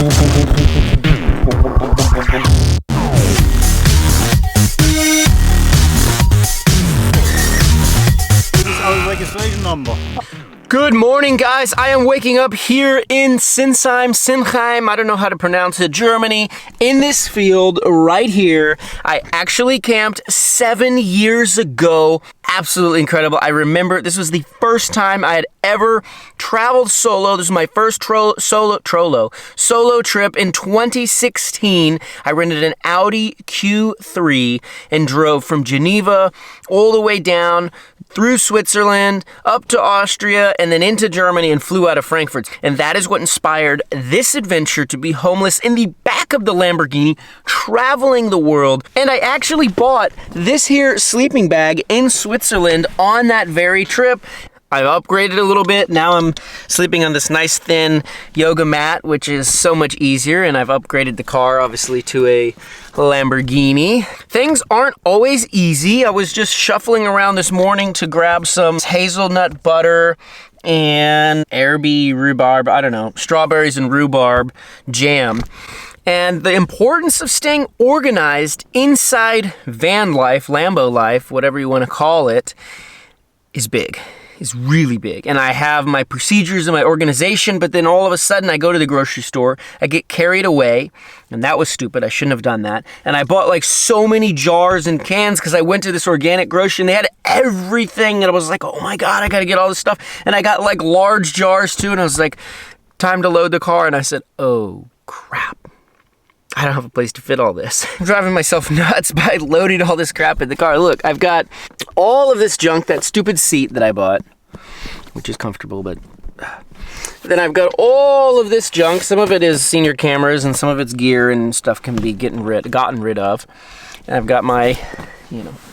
Our registration number. Good morning, guys. I am waking up here in Sinseim, I don't know how to pronounce it, Germany, in this field right here. I actually camped 7 years ago. Absolutely incredible. I remember this was the first time I had ever traveled solo. This was my first solo trip in 2016. I rented an Audi Q3 and drove from Geneva all the way down through Switzerland, up to Austria, and then into Germany and flew out of Frankfurt. And that is what inspired this adventure to be homeless in the back of the Lamborghini, traveling the world. And I actually bought this here sleeping bag in Switzerland on that very trip. I've upgraded a little bit. Now I'm sleeping on this nice thin yoga mat, which is so much easier. And I've upgraded the car, obviously, to a Lamborghini. Things aren't always easy. I was just shuffling around this morning to grab some hazelnut butter and rhubarb, I don't know, strawberries and rhubarb jam. And the importance of staying organized inside van life, Lambo life, whatever you want to call it, is big. Is really big. And I have my procedures and my organization, but then all of a sudden I go to the grocery store, I get carried away, and that was stupid. I shouldn't have done that. And I bought like so many jars and cans because I went to this organic grocery and they had everything, and I was like, oh my God, I gotta get all this stuff. And I got like large jars too, and I was like, time to load the car, and I said, oh crap. I don't have a place to fit all this. I'm driving myself nuts by loading all this crap in the car. Look, I've got all of this junk, that stupid seat that I bought, which is comfortable, but then I've got all of this junk. Some of it is senior cameras and some of it's gear and stuff can be gotten rid of. And I've got my,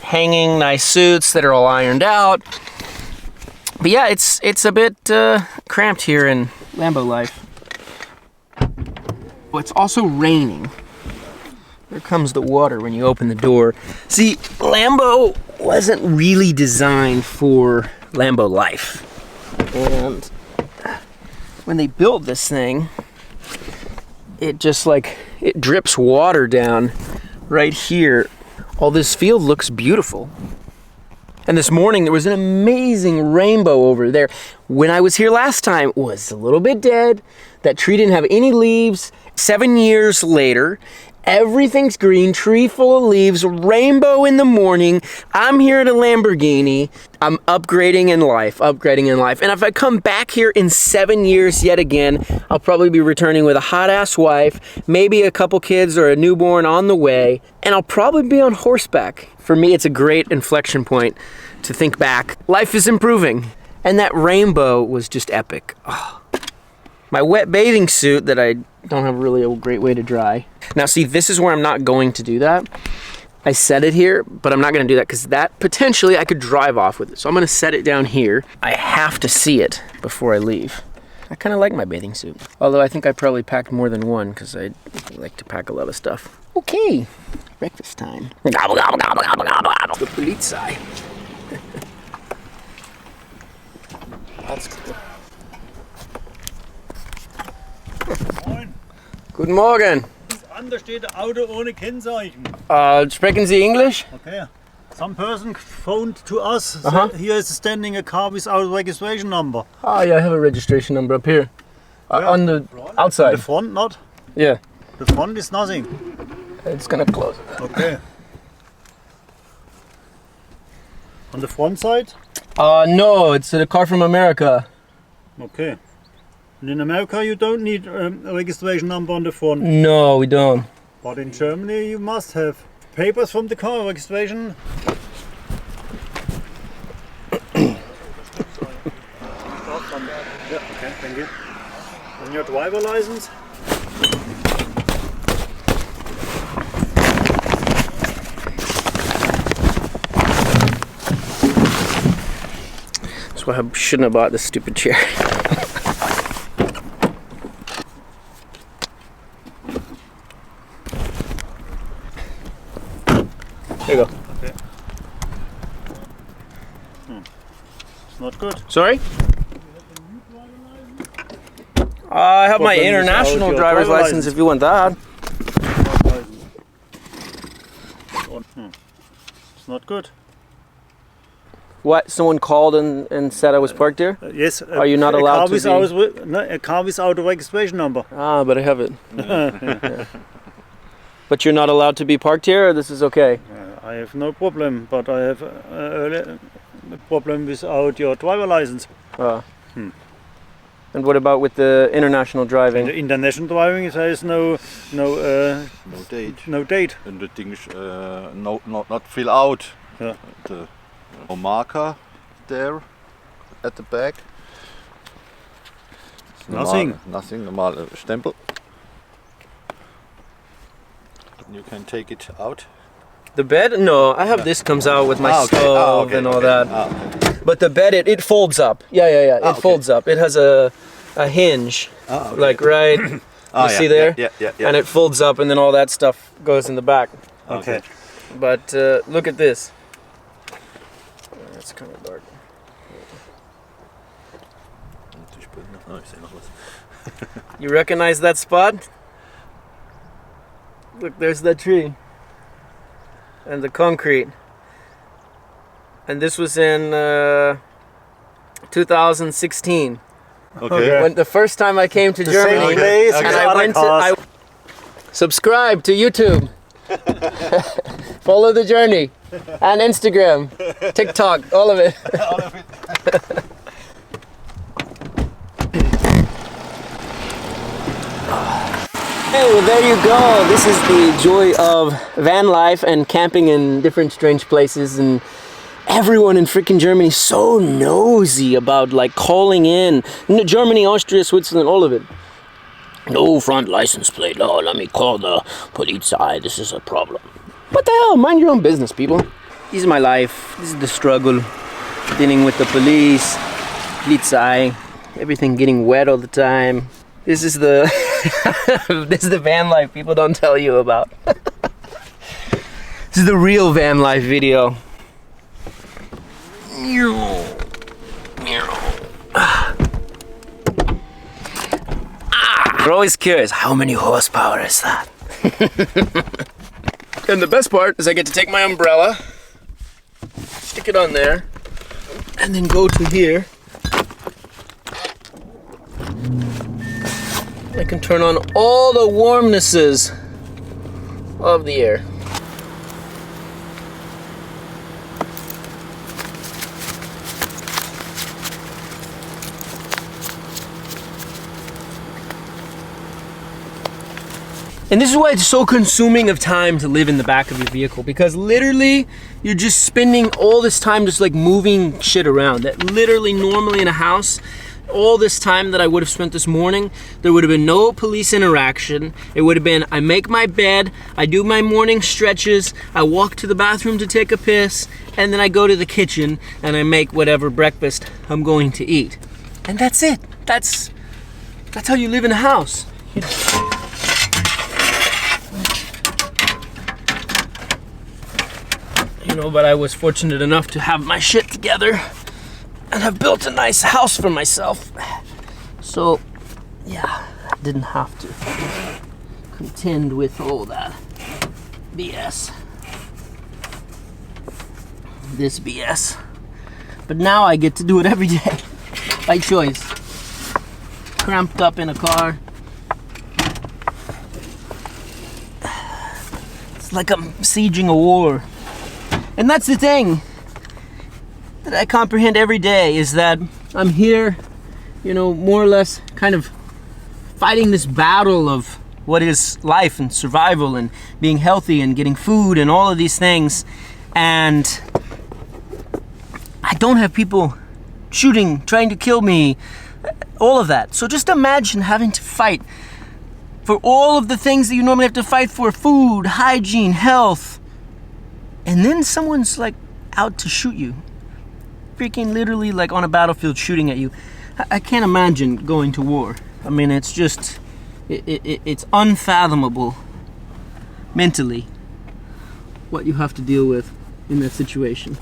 hanging nice suits that are all ironed out. But yeah, it's a bit cramped here in Lambo life. It's also raining. There comes the water when you open the door. See, Lambo wasn't really designed for Lambo life. And when they built this thing, it just it drips water down right here. All this field looks beautiful. And this morning there was an amazing rainbow over there. When I was here last time, it was a little bit dead. That tree didn't have any leaves. 7 years later, everything's green, tree full of leaves, rainbow in the morning. I'm here at a Lamborghini. I'm upgrading in life. And if I come back here in 7 years yet again, I'll probably be returning with a hot-ass wife, maybe a couple kids or a newborn on the way, and I'll probably be on horseback. For me, it's a great inflection point to think back. Life is improving. And that rainbow was just epic. Oh. My wet bathing suit that I don't have really a great way to dry. Now see, this is where I'm not going to do that. I set it here, but I'm not gonna do that because that potentially I could drive off with it. So I'm gonna set it down here. I have to see it before I leave. I kind of like my bathing suit. Although I think I probably packed more than one because I like to pack a lot of stuff. Okay, breakfast time. Gobble, gobble, gobble, gobble, gobble, gobble. The Polizei. That's cool. Moin. Guten Morgen. Anders steht ein Auto ohne Kennzeichen. Sprechen Sie English? Okay. Some person phoned to us. Said, here is standing a car without registration number. Ah, yeah, I have a registration number up here. On the outside. The front not? Yeah. The front is nothing. It's gonna close. Okay. On the front side? No, it's a car from America. Okay. And in America you don't need a registration number on the front? No, we don't. But in Germany you must have papers from the car, registration. Yeah, okay, thank you. And your driver license? That's why I shouldn't have bought this stupid chair. There you go. Okay. It's not good. Sorry? I have my problem international without your driver's driver license if you want that. It's not good. What? Someone called and said I was parked here? Yes. Are you not allowed to be? A car without a registration number. Ah, but I have it. Yeah. But you're not allowed to be parked here, or this is okay? I have no problem, but I have a problem without your driver license. And what about with the international driving? In the international driving, there is no date. No date. And the things not fill out. Yeah. The marker there at the back. Nothing. Nothing. Normal stempel. You can take it out. The bed? No, I have this comes out with my stove and all that. Okay. But the bed, it folds up. Yeah. It folds up. It has a hinge, like right. You see there? Yeah. And it folds up, and then all that stuff goes in the back. Okay. But look at this. It's kind of dark. You recognize that spot? Look, there's that tree. And the concrete. And this was in 2016. Okay. When the first time I came to The Germany, same place, and with I other went to cars. subscribe to YouTube, follow the journey, and Instagram, TikTok, all of it. Hey, well, there you go. This is the joy of van life and camping in different strange places, and everyone in freaking Germany is so nosy about like calling in. Germany, Austria, Switzerland, all of it. No front license plate. Oh, let me call the Polizei. This is a problem. What the hell? Mind your own business, people. This is my life. This is the struggle. Dealing with the police, Polizei, everything getting wet all the time. This is the this is the van life people don't tell you about. This is the real van life video. We're always curious, how many horsepower is that? And the best part is I get to take my umbrella, stick it on there, and then go to here. I can turn on all the warmnesses of the air. And this is why it's so consuming of time to live in the back of your vehicle, because literally you're just spending all this time just like moving shit around that literally normally in a house, all this time that I would have spent this morning, there would have been no police interaction. It would have been, I make my bed, I do my morning stretches, I walk to the bathroom to take a piss, and then I go to the kitchen and I make whatever breakfast I'm going to eat. And that's it. That's how you live in a house. You know, but I was fortunate enough to have my shit together and have built a nice house for myself. So, yeah, I didn't have to contend with all that BS. This BS. But now I get to do it every day, by choice. Cramped up in a car. It's like I'm sieging a war. And that's the thing that I comprehend every day, is that I'm here, you know, more or less kind of fighting this battle of what is life and survival and being healthy and getting food and all of these things. And I don't have people shooting, trying to kill me, all of that. So just imagine having to fight for all of the things that you normally have to fight for: food, hygiene, health. And then someone's like out to shoot you. Freaking literally like on a battlefield shooting at you. I can't imagine going to war. I mean, it's just, it's unfathomable mentally what you have to deal with in that situation.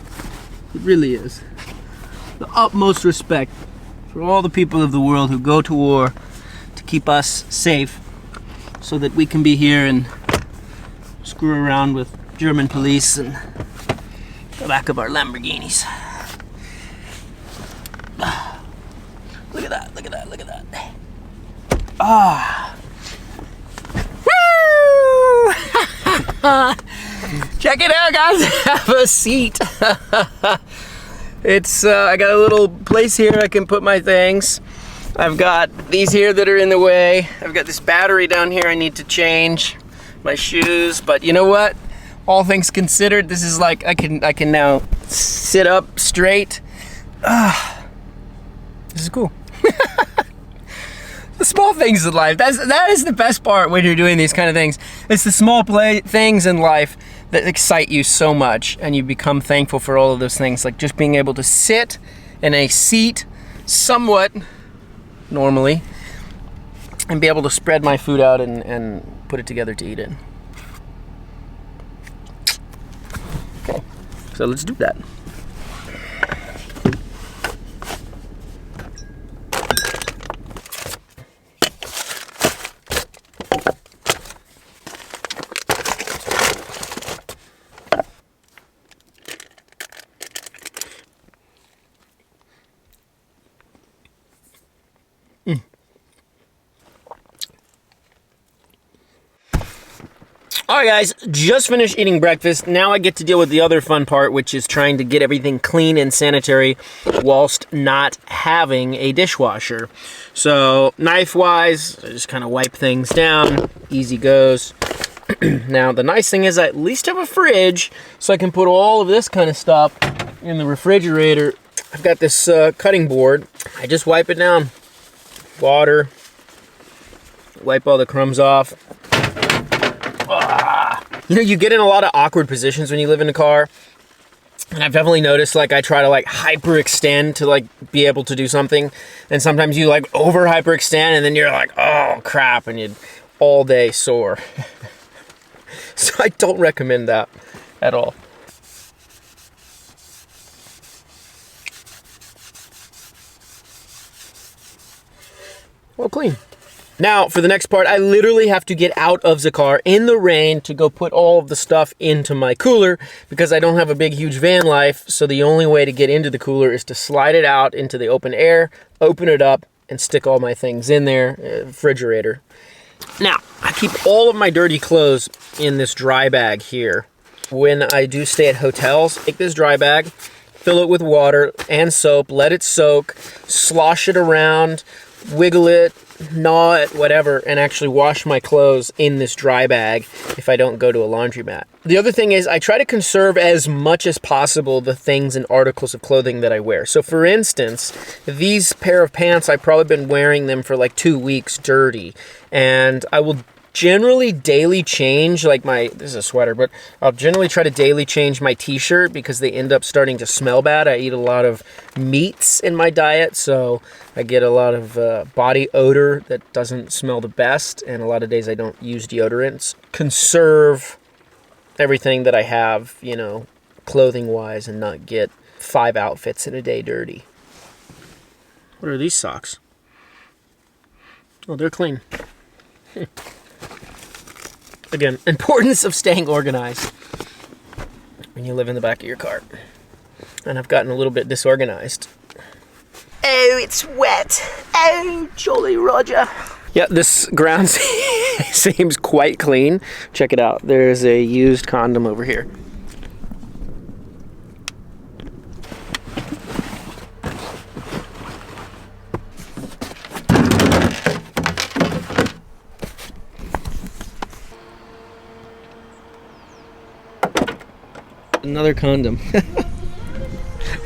It really is. The utmost respect for all the people of the world who go to war to keep us safe so that we can be here and screw around with German police and the back of our Lamborghinis. Look at that, look at that, look at that. Ah. Woo! Check it out, guys. Have a seat. It's I got a little place here I can put my things. I've got these here that are in the way. I've got this battery down here I need to change. My shoes, but you know what? All things considered, this is like I can now sit up straight. This is cool. The small things in life. That is the best part when you're doing these kind of things. It's the small things in life that excite you so much, and you become thankful for all of those things, like just being able to sit in a seat somewhat normally and be able to spread my food out and put it together to eat it. Okay, so let's do that. Alright guys, just finished eating breakfast. Now I get to deal with the other fun part, which is trying to get everything clean and sanitary whilst not having a dishwasher. So knife-wise, I just kind of wipe things down, easy goes. Now the nice thing is I at least have a fridge, so I can put all of this kind of stuff in the refrigerator. I've got this cutting board. I just wipe it down. Water. Wipe all the crumbs off. You know, you get in a lot of awkward positions when you live in a car. And I've definitely noticed, like, I try to, like, hyperextend to, like, be able to do something. And sometimes you, like, over hyperextend and then you're like, oh, crap. And you're all day sore. So I don't recommend that at all. Well, clean. Now, for the next part, I literally have to get out of the car in the rain to go put all of the stuff into my cooler because I don't have a big, huge van life, so the only way to get into the cooler is to slide it out into the open air, open it up, and stick all my things in there, refrigerator. Now, I keep all of my dirty clothes in this dry bag here. When I do stay at hotels, take this dry bag, fill it with water and soap, let it soak, slosh it around, wiggle it, gnaw it, whatever, and actually wash my clothes in this dry bag if I don't go to a laundromat. The other thing is I try to conserve as much as possible the things and articles of clothing that I wear. So for instance, these pair of pants, I've probably been wearing them for like 2 weeks dirty, and I will generally daily change, like this is a sweater, but I'll generally try to daily change my t-shirt because they end up starting to smell bad. I eat a lot of meats in my diet, so I get a lot of body odor that doesn't smell the best, and a lot of days I don't use deodorants. Conserve everything that I have, you know, clothing-wise, and not get 5 outfits in a day dirty. What are these socks? Oh, they're clean. Again, importance of staying organized when you live in the back of your car. And I've gotten a little bit disorganized. Oh, it's wet. Oh, Jolly Roger. Yeah, this ground seems quite clean. Check it out. There's a used condom over here. Another condom.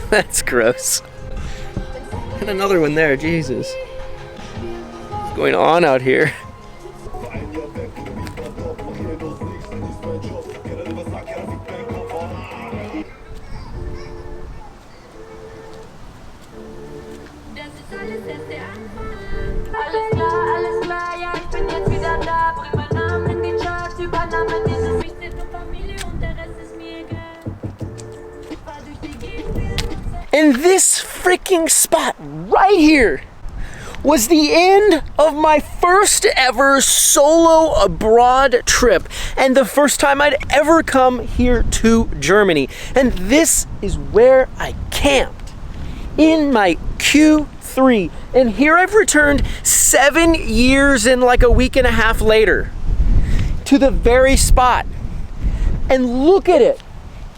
That's gross. And another one there, Jesus. What's going on out here? In this freaking spot right here, was the end of my first ever solo abroad trip and the first time I'd ever come here to Germany. And this is where I camped, in my Q3. And here I've returned 7 years and like a week and a half later to the very spot. And look at it,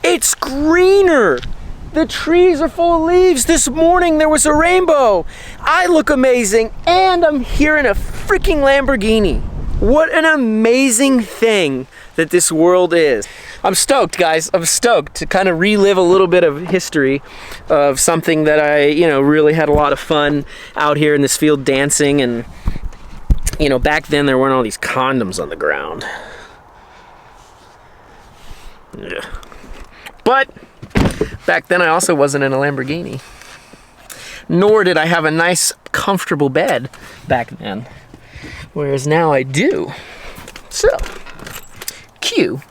it's greener. The trees are full of leaves. This morning there was a rainbow. I look amazing, and I'm here in a freaking Lamborghini. What an amazing thing that this world is. I'm stoked, guys. I'm stoked to kind of relive a little bit of history of something that I, really had a lot of fun out here in this field dancing. And, back then there weren't all these condoms on the ground. Yeah. But back then I also wasn't in a Lamborghini. Nor did I have a nice, comfortable bed back then. Whereas now I do. So, cue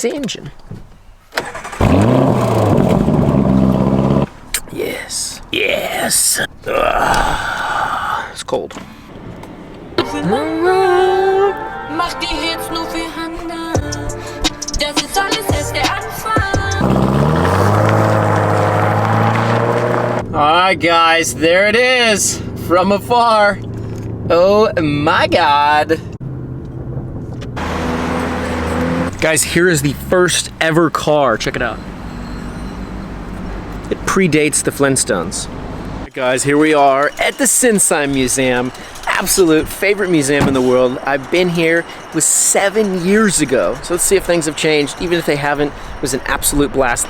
the engine. Yes. Yes. It's cold. Mach die Hits nur für Hannah. Das ist alles erst der Anfang. Alright guys, there it is, from afar. Oh my God. Guys, here is the first ever car, check it out. It predates the Flintstones. Guys, here we are at the Sinseim Museum. Absolute favorite museum in the world. I've been here, it was 7 years ago. So let's see if things have changed. Even if they haven't, it was an absolute blast.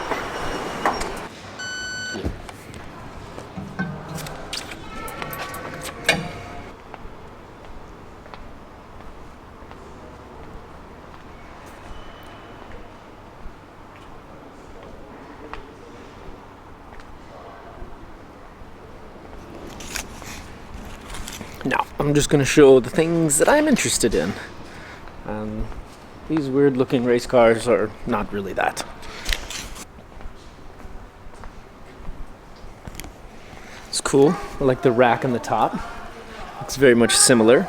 Now, I'm just going to show the things that I'm interested in. These weird looking race cars are not really that. It's cool. I like the rack on the top. Looks very much similar.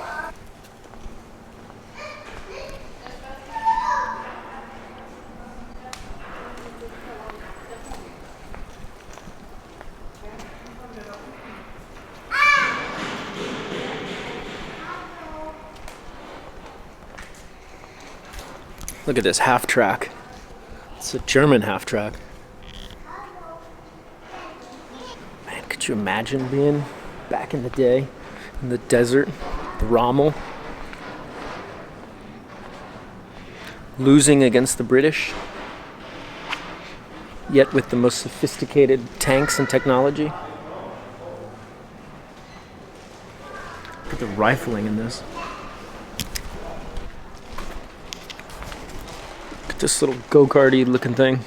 Look at this half track. It's a German half track. Man, could you imagine being back in the day in the desert, the Rommel, losing against the British, yet with the most sophisticated tanks and technology? Look at the rifling in this. This little go-karty looking thing.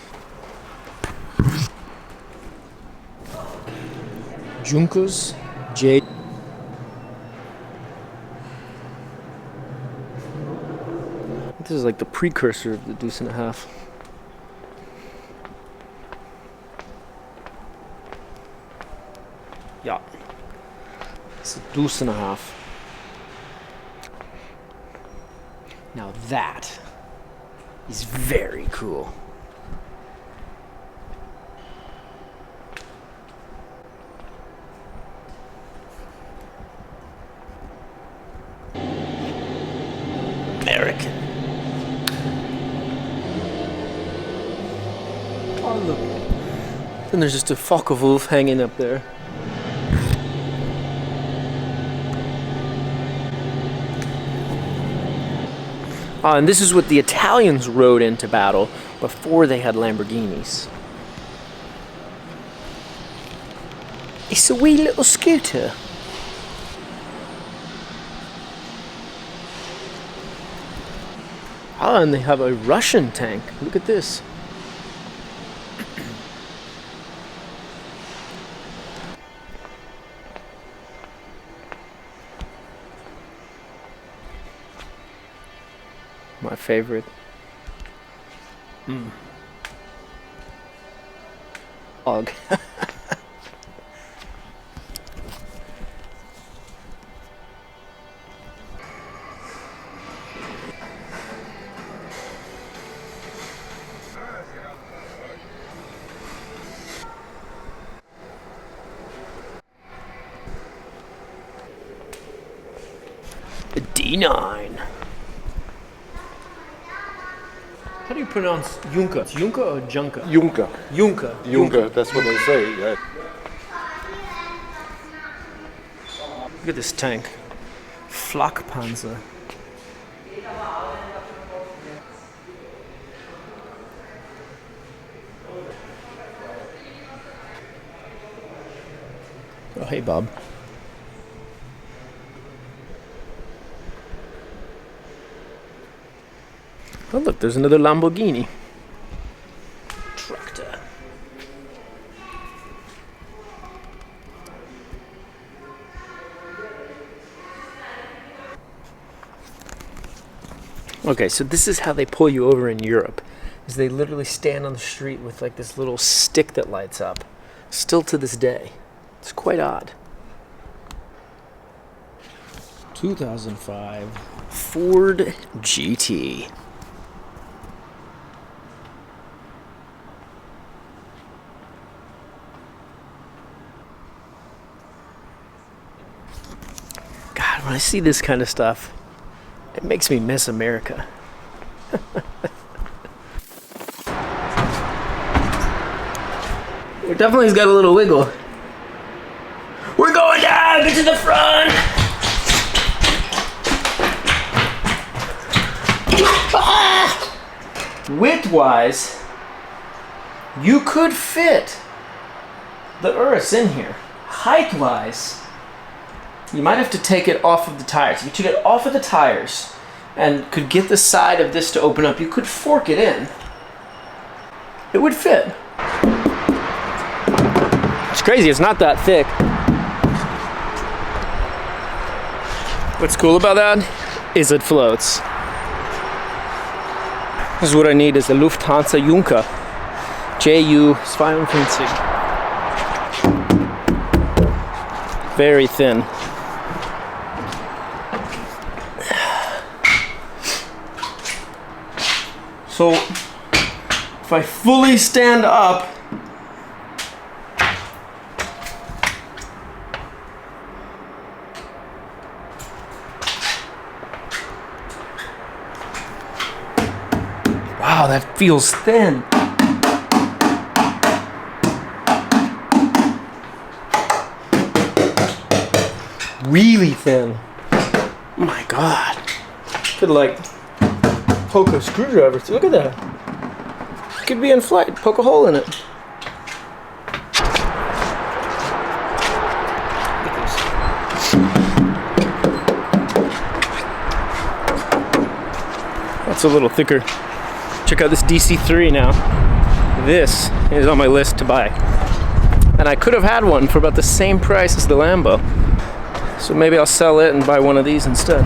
Junkers, J. This is like the precursor of the Deuce and a Half. Yeah. It's a Deuce and a Half. Now that is very cool. American. Oh look. And there's just a Focke-Wulf hanging up there. And this is what the Italians rode into battle before they had Lamborghinis. It's a wee little scooter. And they have a Russian tank. Look at this. My favorite. Dog. A D9. How do you pronounce Junker? It's Junker or Junker? Junker. Junker. Junker, that's what they say, yeah. Look at this tank. Flakpanzer. Oh, hey, Bob. Oh, look, there's another Lamborghini. Tractor. Okay, so this is how they pull you over in Europe. Is they literally stand on the street with like this little stick that lights up. Still to this day. It's quite odd. 2005 Ford GT. God, when I see this kind of stuff, it makes me miss America. It definitely has got a little wiggle. We're going down! Get to the front! Ah! Width-wise, you could fit the Urus in here. Height-wise, you might have to take it off of the tires. If you took it off of the tires and could get the side of this to open up, you could fork it in. It would fit. It's crazy, it's not that thick. What's cool about that is it floats. This is what I need, is a Lufthansa Junker. JU-52. Very thin. So, if I fully stand up, wow, that feels thin. Really thin. Oh my God. Could like poke a screwdriver through. Look at that. Could be in flight. Poke a hole in it. Look at this. That's a little thicker. Check out this DC3 now. This is on my list to buy. And I could have had one for about the same price as the Lambo. So maybe I'll sell it and buy one of these instead.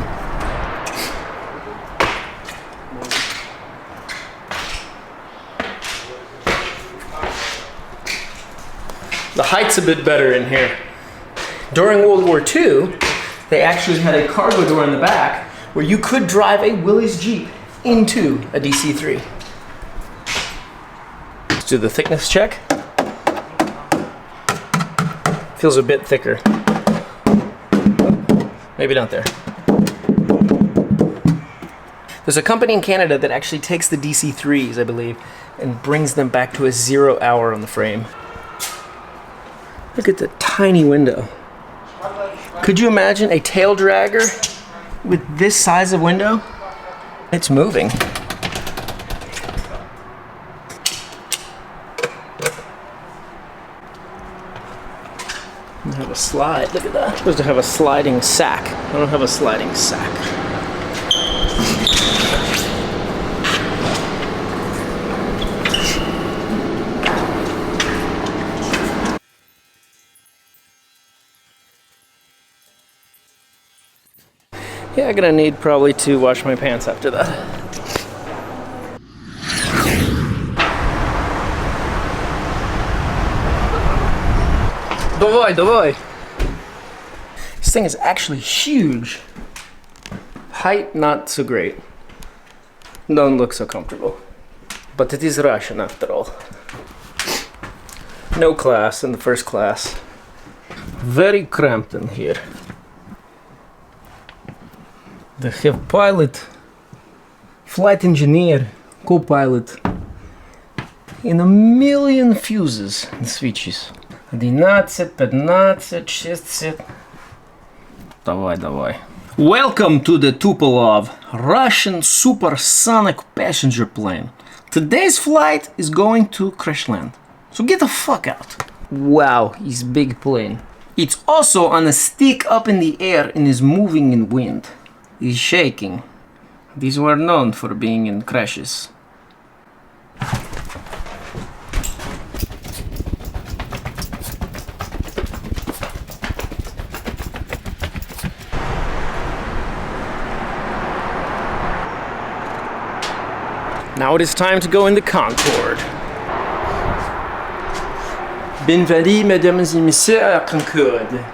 The height's a bit better in here. During World War II, they actually had a cargo door in the back where you could drive a Willys Jeep into a DC3. Let's do the thickness check. Feels a bit thicker. Maybe not there. There's a company in Canada that actually takes the DC3s, I believe, and brings them back to a 0 hour on the frame. Look at the tiny window. Could you imagine a tail dragger with this size of window? It's moving. I have a slide. Look at that. I'm supposed to have a sliding sack. I don't have a sliding sack. Yeah, I'm gonna need probably to wash my pants after that. Давай. This thing is actually huge. Height, not so great. Don't look so comfortable. But it is Russian after all. No class in the first class. Very cramped in here. They have pilot, flight engineer, co-pilot, and a million fuses and switches. 11, 15, 16. Давай. Welcome to the Tupolev, Russian supersonic passenger plane. Today's flight is going to crash land. So get the fuck out. Wow, it's big plane. It's also on a stick up in the air and is moving in wind. It's shaking. These were known for being in crashes. Now it is time to go in the Concorde. Bienvenue, mesdames et messieurs, à Concorde.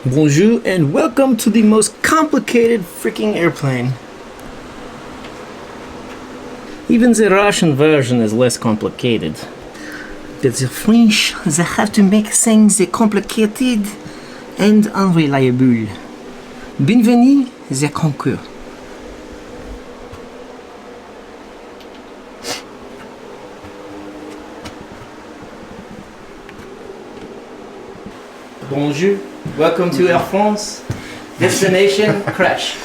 Bonjour and welcome to the most complicated freaking airplane. Even the Russian version is less complicated. But the French, they have to make things complicated and unreliable. Bienvenue, the Concorde. Bonjour. Welcome to Air France. Destination crash.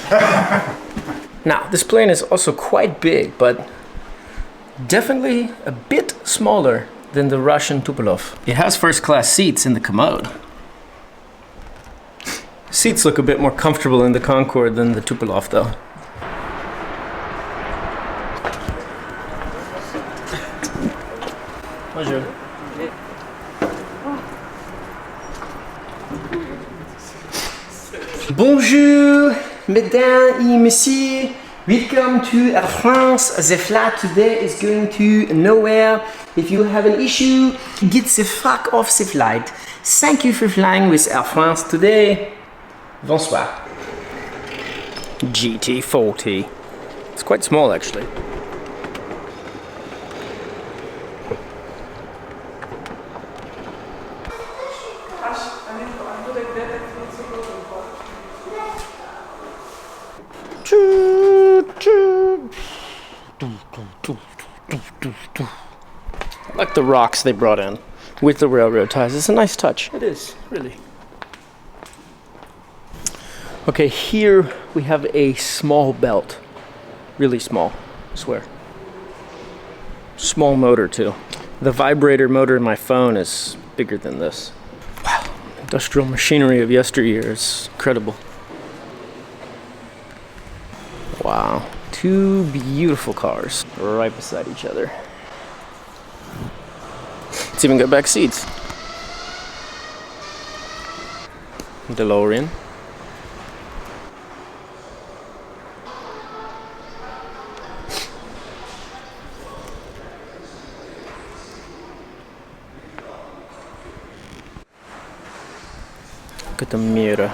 Now, this plane is also quite big, but definitely a bit smaller than the Russian Tupolev. It has first-class seats in the commode. Seats look a bit more comfortable in the Concorde than the Tupolev, though. Bonjour. Bonjour, mesdames et messieurs. Welcome to Air France. The flight today is going to nowhere. If you have an issue, get the fuck off the flight. Thank you for flying with Air France today. Bonsoir. GT40. It's quite small, actually. I like the rocks they brought in with the railroad ties. It's a nice touch. It is, really. Okay, here we have a small belt. Really small, I swear. Small motor, too. The vibrator motor in my phone is bigger than this. Wow, industrial machinery of yesteryear is incredible. Wow, two beautiful cars right beside each other. It's even got back seats. DeLorean. Look at the mirror.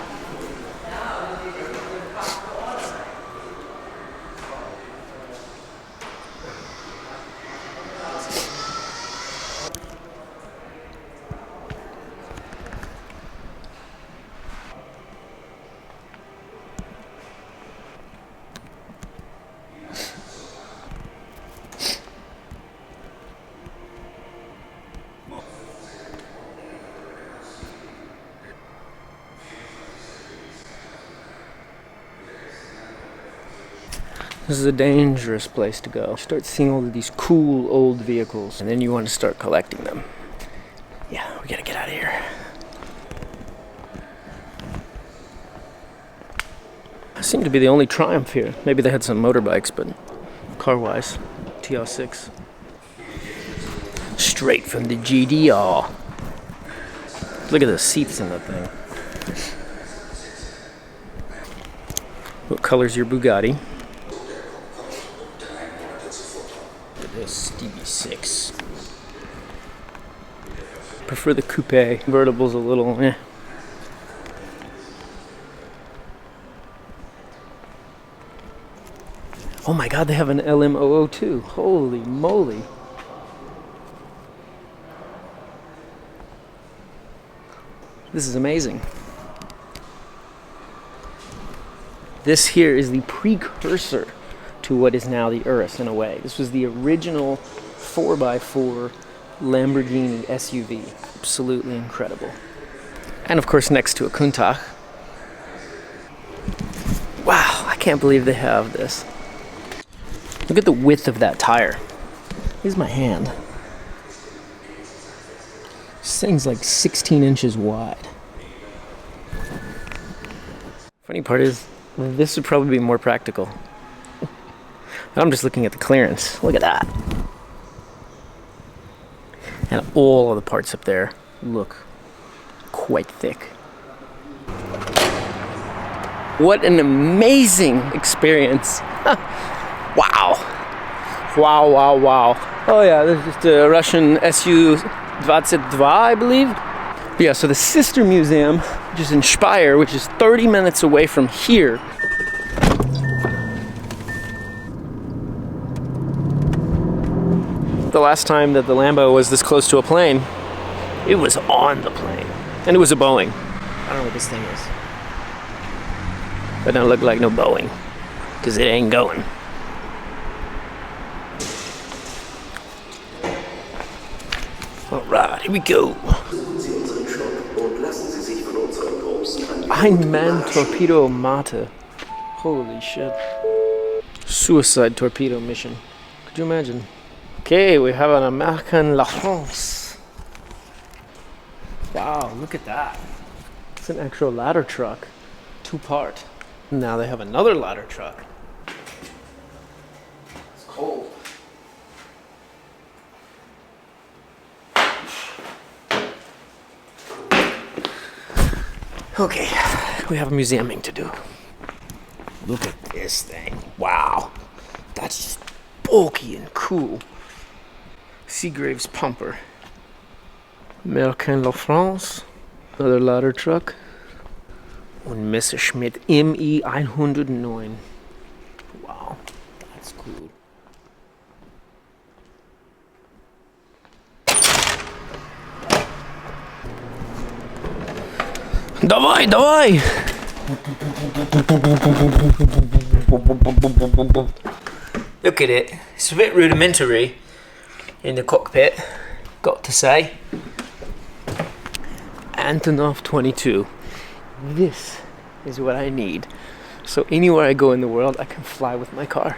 This is a dangerous place to go. Start seeing all of these cool old vehicles, and then you want to start collecting them. Yeah, we gotta get out of here. I seem to be the only Triumph here. Maybe they had some motorbikes, but car-wise, TR6. Straight from the GDR. Look at the seats in that thing. What color's your Bugatti? Look at this DB6. Prefer the coupe. Convertible's a little eh. Oh my god, they have an LM002. Holy moly. This is amazing. This here is the precursor to what is now the Urus in a way. This was the original 4x4 Lamborghini SUV. Absolutely incredible. And of course next to a Countach. Wow, I can't believe they have this. Look at the width of that tire. Here's my hand. This thing's like 16 inches wide. Funny part is, this would probably be more practical. I'm just looking at the clearance. Look at that. And all of the parts up there look quite thick. What an amazing experience. Wow. Wow, wow, wow. Oh yeah, this is just a Russian Su-22, I believe. But yeah, so the sister museum, which is in Speyer, which is 30 minutes away from here. The last time that the Lambo was this close to a plane, it was on the plane. And it was a Boeing. I don't know what this thing is. But it don't look like no Boeing, because it ain't going. Alright, here we go. Ein Man Torpedo Mate. Holy shit. Suicide torpedo mission. Could you imagine? Okay, we have an American La France. Wow, look at that. It's an actual ladder truck. 2-part. Now they have another ladder truck. It's cold. Okay, we have museuming to do. Look at this thing. Wow. That's just bulky and cool. Seagrave's pumper. American La France. Another ladder truck. Und Messerschmitt ME 109. Wow, that's cool. Давай, давай! Look at it. It's a bit rudimentary in the cockpit, got to say. Antonov 22. This is what I need. So anywhere I go in the world, I can fly with my car.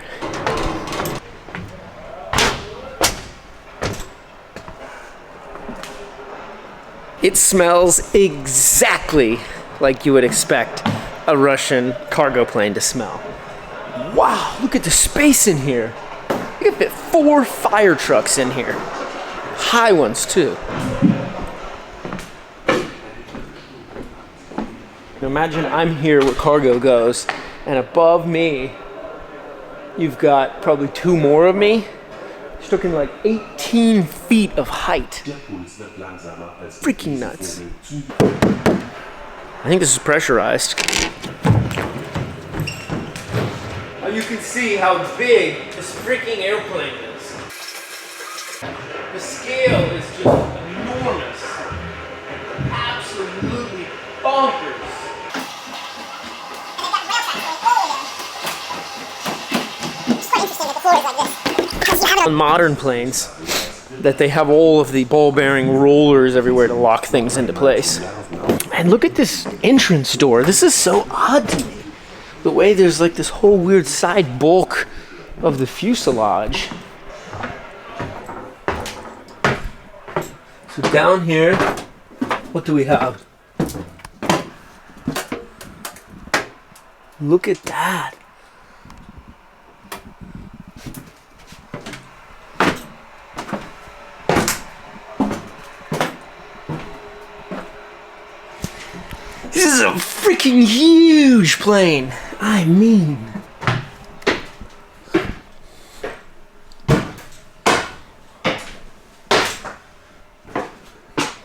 It smells exactly like you would expect a Russian cargo plane to smell. Wow, look at the space in here. You can fit 4 fire trucks in here. High ones too. Imagine I'm here where cargo goes, and above me, you've got probably 2 more of me. You're talking like 18 feet of height. Freaking nuts. I think this is pressurized. Now you can see how big this freaking airplane is. The scale is just enormous. Absolutely bonkers. On modern planes, that they have all of the ball-bearing rollers everywhere to lock things into place. And look at this entrance door. This is so odd to me. The way there's like this whole weird side bulk of the fuselage. So down here, what do we have? Look at that. This is a freaking huge plane. I mean.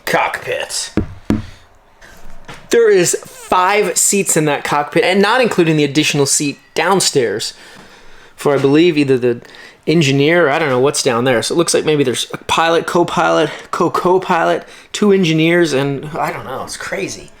Cockpit. There is 5 seats in that cockpit, and not including the additional seat downstairs for, I believe, either the engineer or I don't know what's down there. So it looks like maybe there's a pilot, co-pilot, co-co-pilot, 2 engineers, and I don't know. It's crazy.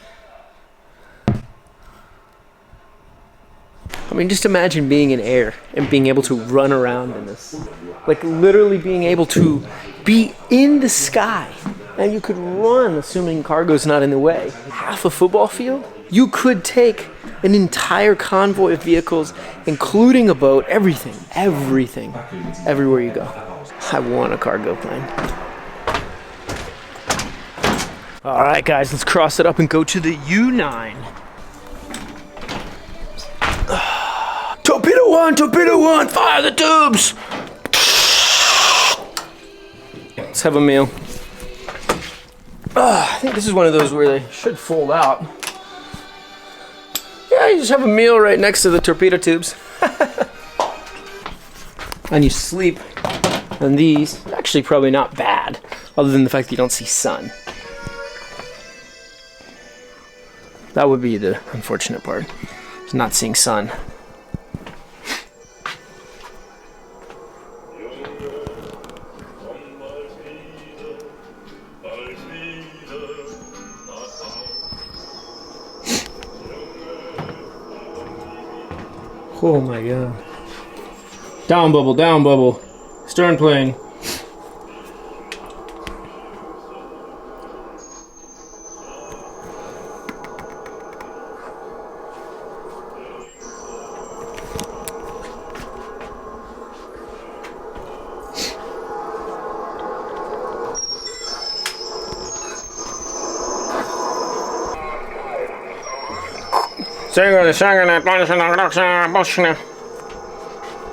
I mean, just imagine being in air and being able to run around in this. Like literally being able to be in the sky. And you could run, assuming cargo's not in the way. Half a football field? You could take an entire convoy of vehicles, including a boat, everything, everywhere you go. I want a cargo plane. All right, guys, let's cross it up and go to the U9. Torpedo 1, fire the tubes! Let's have a meal. I think this is one of those where they should fold out. Yeah, you just have a meal right next to the torpedo tubes. And you sleep on these. Actually, probably not bad, other than the fact that you don't see sun. That would be the unfortunate part, is not seeing sun. Oh my god. Down bubble. Stern plane.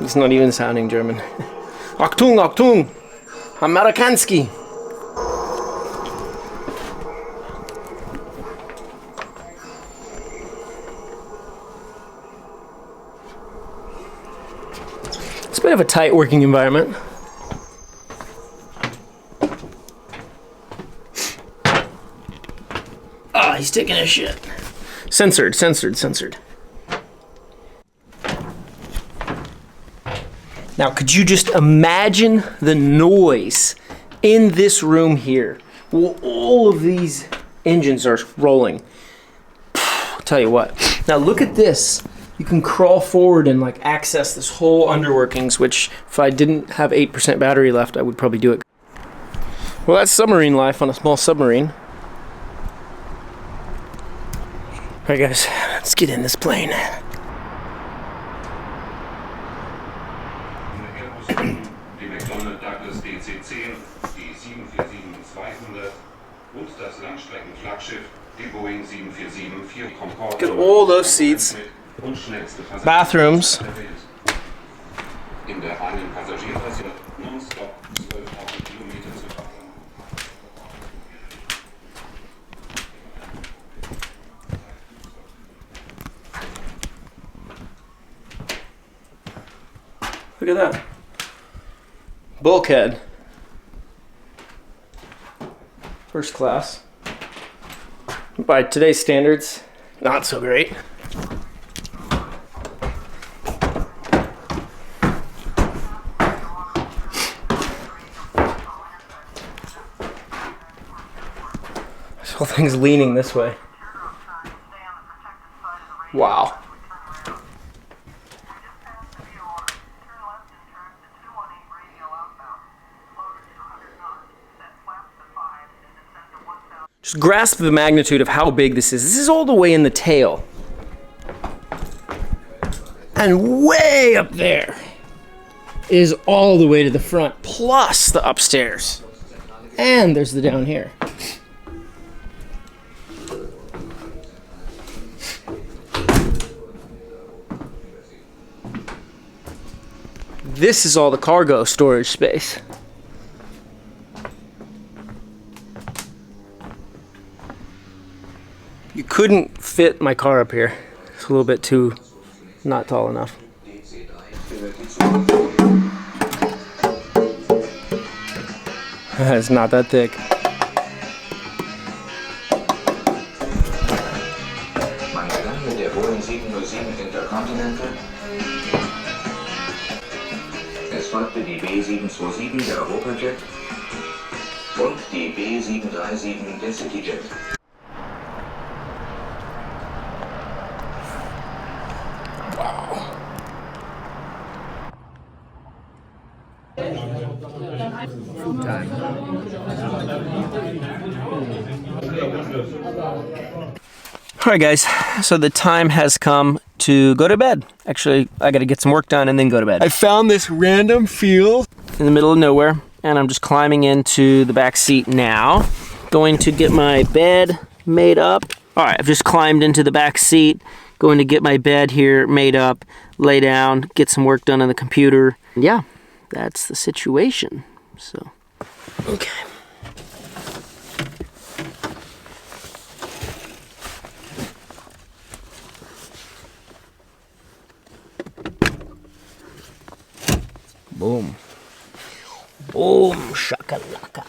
He's not even sounding German. Achtung! Amerikanski! It's a bit of a tight working environment. Ah, he's taking a shit. Censored. Now, could you just imagine the noise in this room here? Well, all of these engines are rolling. I'll tell you what. Now, look at this. You can crawl forward and like access this whole underworkings, which if I didn't have 8% battery left, I would probably do it. Well, that's submarine life on a small submarine. All right, guys, let's get in this plane. Look at all those seats. Bathrooms. Look at that. Bulkhead. First class. By today's standards, not so great. This whole thing's leaning this way. Wow. Just grasp the magnitude of how big this is. This is all the way in the tail. And way up there is all the way to the front, plus the upstairs. And there's the down here. This is all the cargo storage space. You couldn't fit my car up here. It's a little bit too not tall enough. It's not that thick. Man gelang mit der Boeing 707 Intercontinental. Es folgte die B727 der Europajet und die B737 der CityJet. Alright guys, so the time has come to go to bed. Actually, I gotta get some work done and then go to bed. I found this random field in the middle of nowhere, and I'm just climbing into the back seat now. Going to get my bed made up. Alright, I've just climbed into the back seat. Going to get my bed here made up, lay down, get some work done on the computer. Yeah, that's the situation. So, okay. Boom. Boom, shakalaka.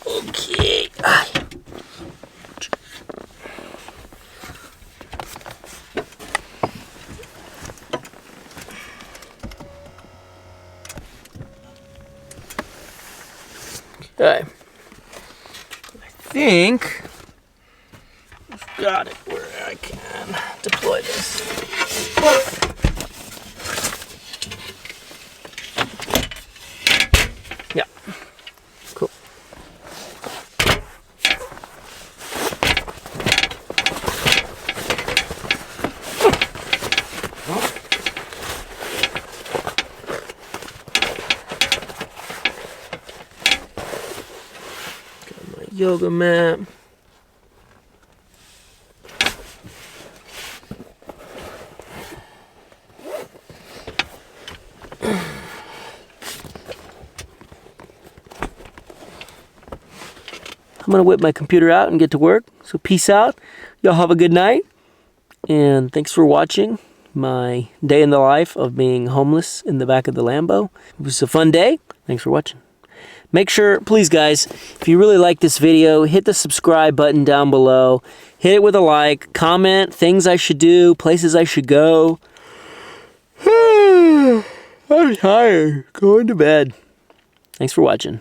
Okay. Okay. I think I've got it where I can deploy this. Yeah, cool. Got my yoga mat. I'm gonna whip my computer out and get to work. So peace out. Y'all have a good night. And thanks for watching my day in the life of being homeless in the back of the Lambo. It was a fun day. Thanks for watching. Make sure, please guys, if you really like this video, hit the subscribe button down below. Hit it with a like, comment things I should do, places I should go. I'm tired. Going to bed. Thanks for watching.